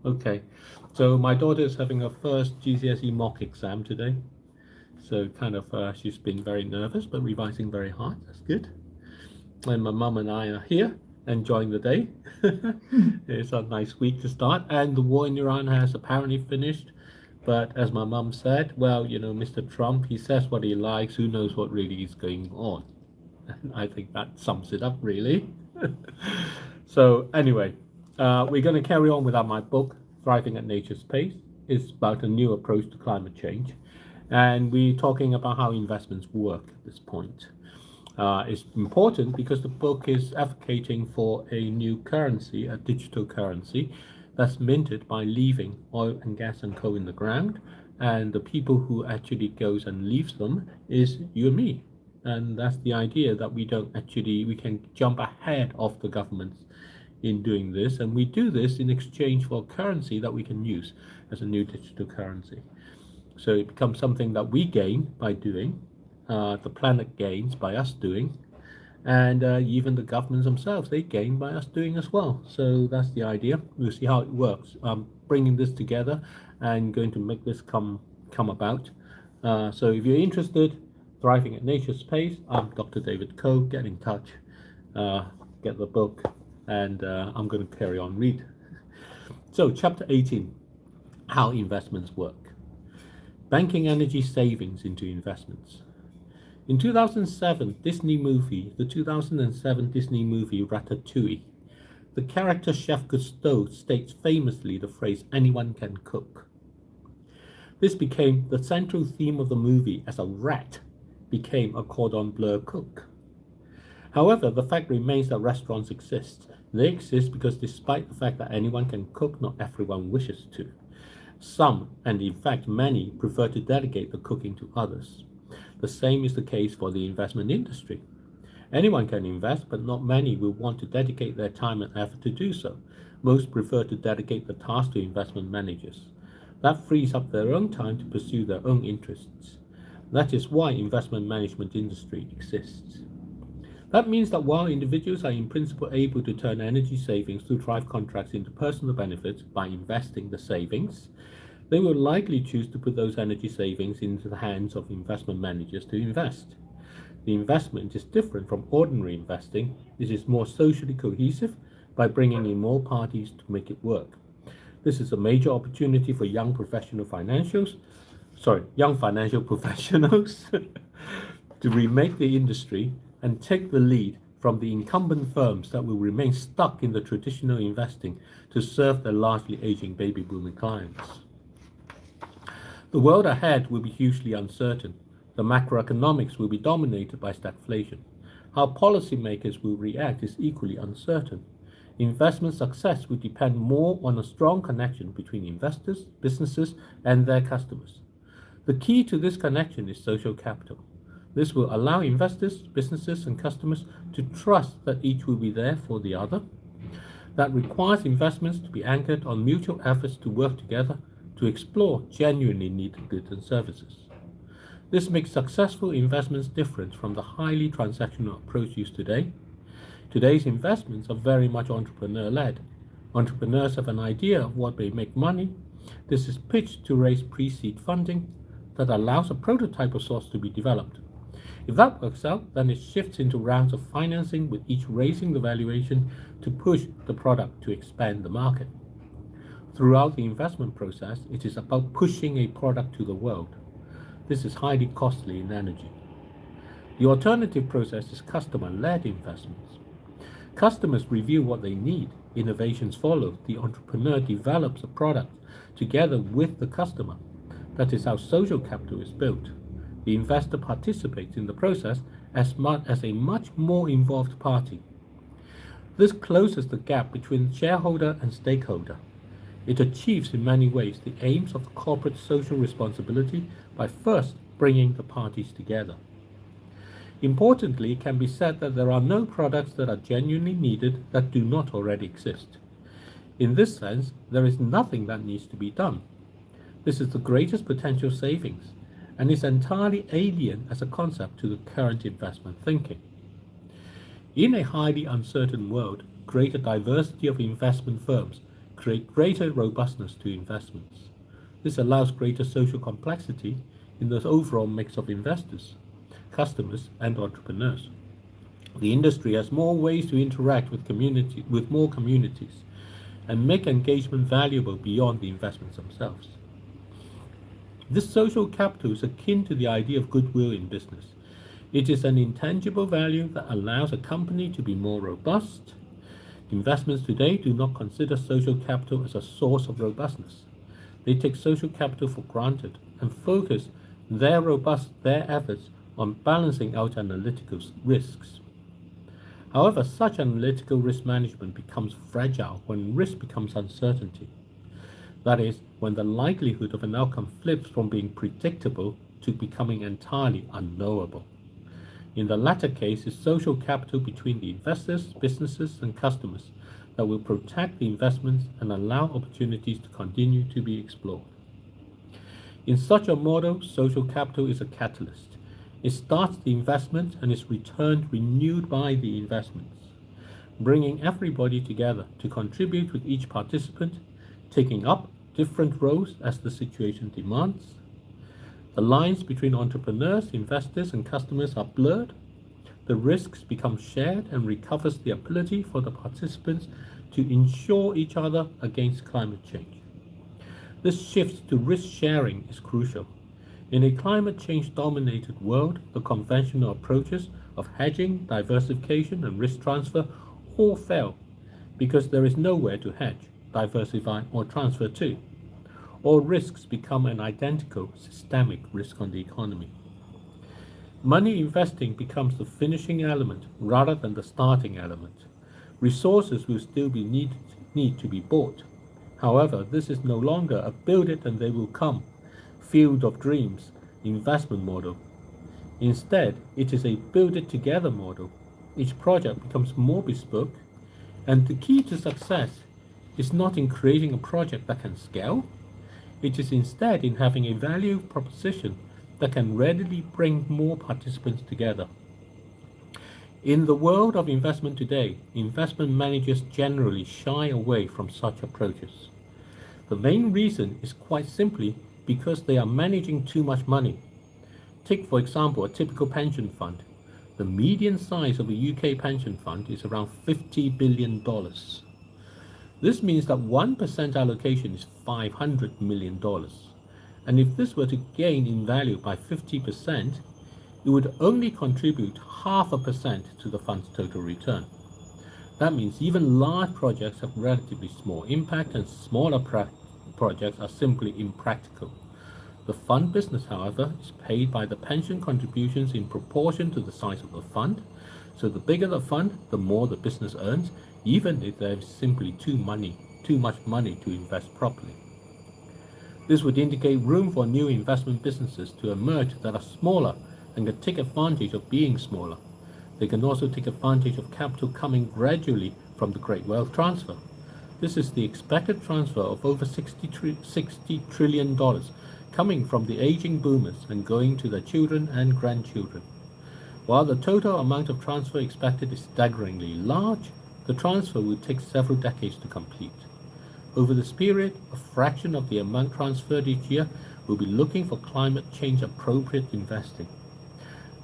Okay. So my daughter is having her first GCSE mock exam today. So she's been very nervous, but revising very hard. That's good. And my mum and I are here enjoying the day. It's a nice week to start. And the war in Iran has apparently finished. But as my mum said, well, Mr. Trump, he says what he likes. Who knows what really is going on? I think that sums it up, really. So, anyway, we're going to carry on with my book, Thriving at Nature's Pace. It's about a new approach to climate change. And we're talking about how investments work at this point. It's important because the book is advocating for a new currency, a digital currency, that's minted by leaving oil and gas and coal in the ground. And the people who actually goes and leaves them is you and me. And that's the idea that we can jump ahead of the governments in doing this. And we do this in exchange for currency that we can use as a new digital currency. So it becomes something that we gain by doing, the planet gains by us doing, and even the governments themselves, they gain by us doing as well. So that's the idea. We'll see how it works. Bringing this together and going to make this come about. So if you're interested, Thriving at Nature's Pace, I'm Dr. David Coe. Get in touch, uh, get the book, and I'm going to carry on read. So chapter 18, how investments work. Banking energy savings into investments. In 2007, the 2007 Disney movie Ratatouille, the character Chef Cousteau states famously the phrase, anyone can cook. This became the central theme of the movie as a rat became a cordon bleu cook. However, the fact remains that restaurants exist. They exist because despite the fact that anyone can cook, not everyone wishes to. Some, and in fact many, prefer to delegate the cooking to others. The same is the case for the investment industry. Anyone can invest, but not many will want to dedicate their time and effort to do so. Most prefer to dedicate the task to investment managers. That frees up their own time to pursue their own interests. That is why investment management industry exists. That means that while individuals are in principle able to turn energy savings through Thrive contracts into personal benefits by investing the savings, they will likely choose to put those energy savings into the hands of investment managers to invest. The investment is different from ordinary investing. It is more socially cohesive by bringing in more parties to make it work. This is a major opportunity for young financial professionals to remake the industry and take the lead from the incumbent firms that will remain stuck in the traditional investing to serve their largely aging baby boomer clients. The world ahead will be hugely uncertain. The macroeconomics will be dominated by stagflation. How policymakers will react is equally uncertain. Investment success will depend more on a strong connection between investors, businesses, and their customers. The key to this connection is social capital. This will allow investors, businesses, and customers to trust that each will be there for the other. That requires investments to be anchored on mutual efforts to work together to explore genuinely needed goods and services. This makes successful investments different from the highly transactional approach used today. Today's investments are very much entrepreneur-led. Entrepreneurs have an idea of what they make money. This is pitched to raise pre-seed funding that allows a prototype of sorts to be developed. If that works out, then it shifts into rounds of financing with each raising the valuation to push the product to expand the market. Throughout the investment process, it is about pushing a product to the world. This is highly costly in energy. The alternative process is customer-led investments. Customers review what they need, innovations follow, the entrepreneur develops a product together with the customer. That is how social capital is built. The investor participates in the process as a much more involved party. This closes the gap between shareholder and stakeholder. It achieves in many ways the aims of corporate social responsibility by first bringing the parties together. Importantly, it can be said that there are no products that are genuinely needed that do not already exist. In this sense, there is nothing that needs to be done. This is the greatest potential savings and is entirely alien as a concept to the current investment thinking. In a highly uncertain world, greater diversity of investment firms create greater robustness to investments. This allows greater social complexity in the overall mix of investors, customers, and entrepreneurs. The industry has more ways to interact with more communities and make engagement valuable beyond the investments themselves. This social capital is akin to the idea of goodwill in business. It is an intangible value that allows a company to be more robust. Investments today do not consider social capital as a source of robustness. They take social capital for granted and focus their efforts on balancing out analytical risks. However, such analytical risk management becomes fragile when risk becomes uncertainty. That is, when the likelihood of an outcome flips from being predictable to becoming entirely unknowable. In the latter case, it's social capital between the investors, businesses, and customers that will protect the investments and allow opportunities to continue to be explored. In such a model, social capital is a catalyst. It starts the investment and is returned renewed by the investments, bringing everybody together to contribute with each participant, taking up different roles as the situation demands. The lines between entrepreneurs, investors, and customers are blurred. The risks become shared and recovers the ability for the participants to insure each other against climate change. This shift to risk sharing is crucial. In a climate change-dominated world, the conventional approaches of hedging, diversification, and risk transfer all fail because there is nowhere to hedge, diversify, or transfer to. All risks become an identical systemic risk on the economy. Money investing becomes the finishing element rather than the starting element. Resources will still need to be bought. However, this is no longer a build it and they will come field of dreams investment model. Instead, it is a build it together model. Each project becomes more bespoke, and the key to success is not in creating a project that can scale. It is instead in having a value proposition that can readily bring more participants together. In the world of investment today, investment managers generally shy away from such approaches. The main reason is quite simply because they are managing too much money. Take, for example, a typical pension fund. The median size of a UK pension fund is around $50 billion. This means that 1% allocation is $500 million. And if this were to gain in value by 50%, it would only contribute 0.5% to the fund's total return. That means even large projects have relatively small impact and smaller projects are simply impractical. The fund business, however, is paid by the pension contributions in proportion to the size of the fund. So the bigger the fund, the more the business earns, even if there is simply too much money to invest properly. This would indicate room for new investment businesses to emerge that are smaller and can take advantage of being smaller. They can also take advantage of capital coming gradually from the Great Wealth Transfer. This is the expected transfer of over $60 trillion coming from the aging boomers and going to their children and grandchildren. While the total amount of transfer expected is staggeringly large, the transfer will take several decades to complete. Over this period, a fraction of the amount transferred each year will be looking for climate change appropriate investing.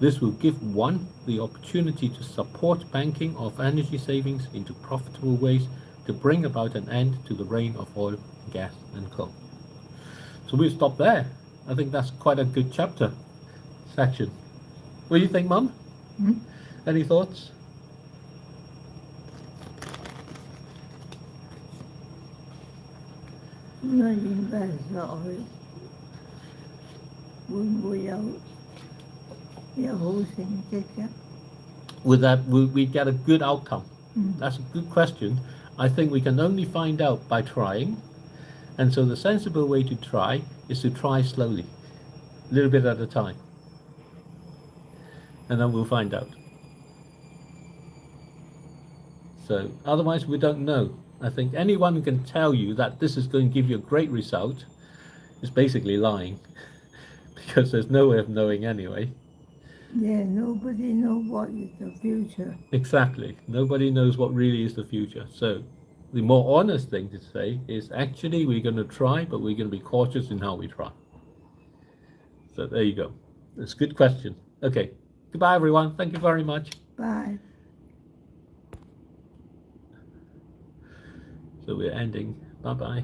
This will give one the opportunity to support banking of energy savings into profitable ways to bring about an end to the reign of oil, gas, and coal. So we'll stop there. I think that's quite a good chapter section. What do you think, Mum? Any thoughts? With that, will we get a good outcome? That's a good question. I think we can only find out by trying. And so the sensible way to try is to try slowly, a little bit at a time. And then we'll find out. So otherwise we don't know. I think anyone who can tell you that this is going to give you a great result is basically lying because there's no way of knowing anyway. Yeah, nobody knows what is the future. Exactly. Nobody knows what really is the future. So the more honest thing to say is actually we're going to try, but we're going to be cautious in how we try. So there you go. That's a good question. Okay. Goodbye, everyone. Thank you very much. Bye. So we're ending. Bye-bye.